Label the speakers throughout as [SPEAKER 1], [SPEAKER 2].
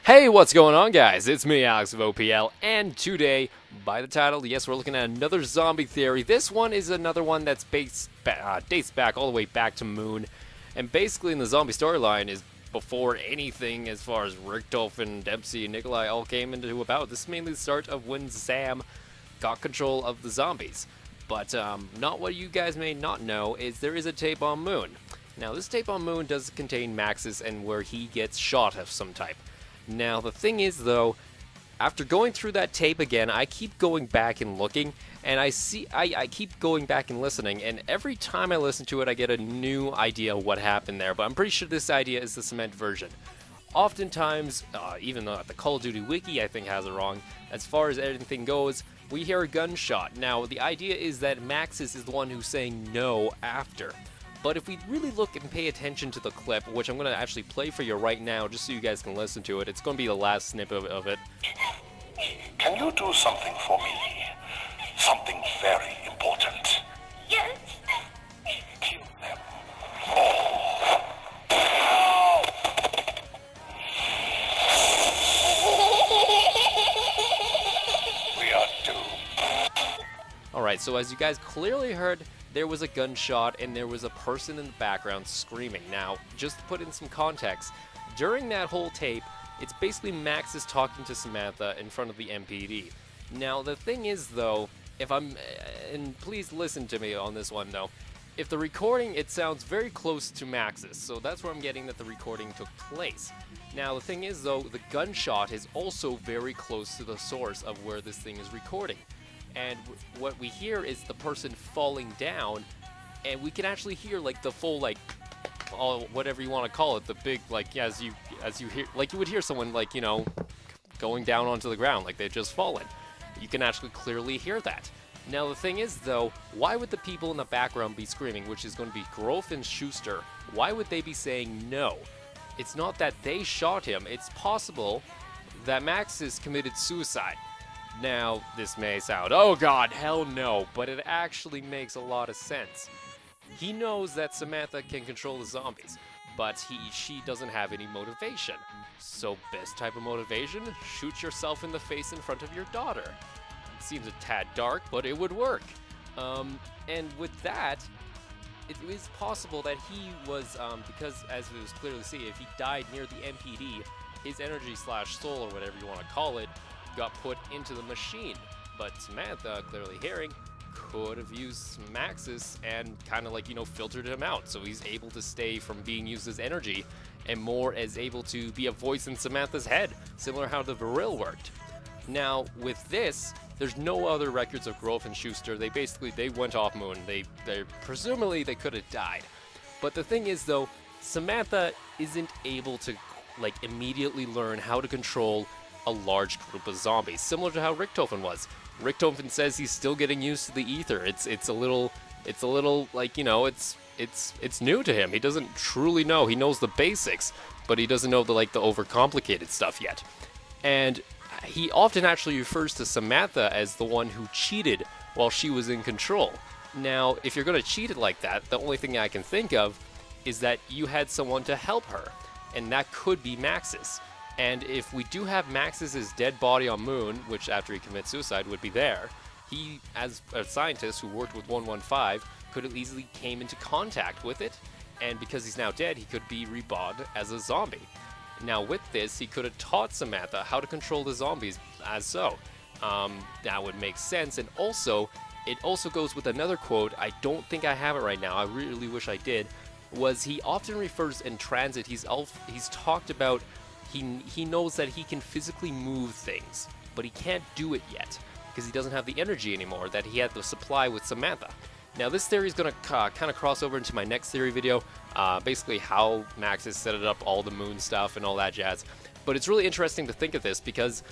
[SPEAKER 1] Hey, what's going on, guys? It's me, Alex of OPL, and today, by the title, yes, we're looking at another zombie theory. This one is another one that's dates back all the way back to Moon, and basically in the zombie storyline is before anything as far as Richtofen, Dempsey, and Nikolai all came into about. This is mainly the start of when Sam got control of the zombies. But not what you guys may not know is there is a tape on Moon. Now, this tape on Moon does contain Maxis and where he gets shot of some type. Now, the thing is, though, after going through that tape again, I keep going back and looking, and I keep going back and listening, and every time I listen to it, I get a new idea of what happened there, but I'm pretty sure this idea is the cement version. Oftentimes, even though the Call of Duty Wiki, I think, has it wrong, as far as anything goes, we hear a gunshot. Now, the idea is that Maxis is the one who's saying no after. But if we really look and pay attention to the clip, which I'm going to actually play for you right now, just so you guys can listen to it, it's going to be the last snippet of it.
[SPEAKER 2] Can you do something for me? Something very important.
[SPEAKER 3] Yes.
[SPEAKER 2] Kill them. We are doomed.
[SPEAKER 1] Alright, so as you guys clearly heard, there was a gunshot and there was a person in the background screaming. Now, just to put in some context, during that whole tape, it's basically Maxis talking to Samantha in front of the MPD. Now, the thing is, though, and please listen to me on this one, though, if the recording, it sounds very close to Maxis, so that's where I'm getting that the recording took place. Now, the thing is, though, the gunshot is also very close to the source of where this thing is recording. And what we hear is the person falling down, and we can actually hear like the full whatever you want to call it, the big as you hear, like you would hear someone like, you know, going down onto the ground like they've just fallen. You can actually clearly hear that. Now the thing is, though, why would the people in the background be screaming, which is going to be Groff and Schuster? Why would they be saying no? It's not that they shot him. It's possible that Maxis committed suicide. Now, this may sound, oh god, hell no, but it actually makes a lot of sense. He knows that Samantha can control the zombies, but she doesn't have any motivation. So, best type of motivation? Shoot yourself in the face in front of your daughter. Seems a tad dark, but it would work. And with that, it is possible that he was, because as we was clearly seen, if he died near the MPD, his energy slash soul, or whatever you want to call it, got put into the machine. But Samantha, clearly hearing, could have used Maxis and kind of like, you know, filtered him out, so he's able to stay from being used as energy and more as able to be a voice in Samantha's head, similar how the Viril worked. Now, with this, there's no other records of Groff and Schuster. They went off Moon. They presumably they could have died. But the thing is, though, Samantha isn't able to like immediately learn how to control a large group of zombies, similar to how Richtofen was. Richtofen says he's still getting used to the ether. It's a little like, you know, it's new to him. He doesn't truly know. He knows the basics, but he doesn't know the overcomplicated stuff yet. And he often actually refers to Samantha as the one who cheated while she was in control. Now, if you're going to cheat it like that, the only thing I can think of is that you had someone to help her, and that could be Maxis. And if we do have Maxis' dead body on Moon, which after he commits suicide would be there, he, as a scientist who worked with 115, could have easily came into contact with it, and because he's now dead, he could be rebodied as a zombie. Now with this, he could have taught Samantha how to control the zombies as so. That would make sense, and also, it also goes with another quote, I don't think I have it right now, I really wish I did, was he often refers in transit, he's talked about he knows that he can physically move things, but he can't do it yet, because he doesn't have the energy anymore that he had the supply with Samantha. Now this theory is going to kind of cross over into my next theory video, basically how Maxis set it up, all the Moon stuff and all that jazz. But it's really interesting to think of this, because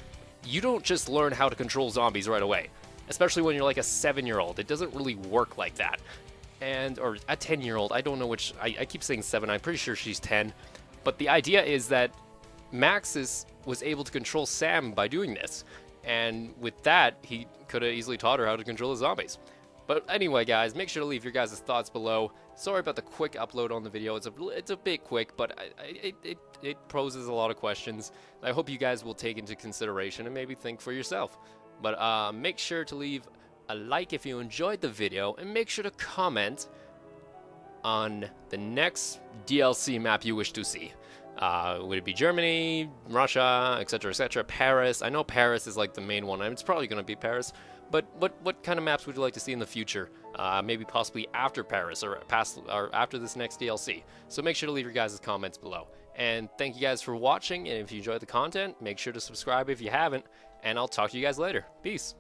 [SPEAKER 1] you don't just learn how to control zombies right away, especially when you're like a 7-year-old. It doesn't really work like that. Or a 10-year-old, I don't know which, I keep saying 7, I'm pretty sure she's 10. But the idea is that Maxis was able to control Sam by doing this, and with that, he could have easily taught her how to control the zombies. But anyway, guys, make sure to leave your guys' thoughts below. Sorry about the quick upload on the video. It's a bit quick, but it poses a lot of questions. I hope you guys will take into consideration and maybe think for yourself. But make sure to leave a like if you enjoyed the video, and make sure to comment on the next DLC map you wish to see. Would it be Germany, Russia, etc., etc., Paris? I know Paris is like the main one. I mean, it's probably going to be Paris. But what kind of maps would you like to see in the future? Maybe possibly after Paris or after this next DLC. So make sure to leave your guys' comments below. And thank you guys for watching. And if you enjoyed the content, make sure to subscribe if you haven't. And I'll talk to you guys later. Peace.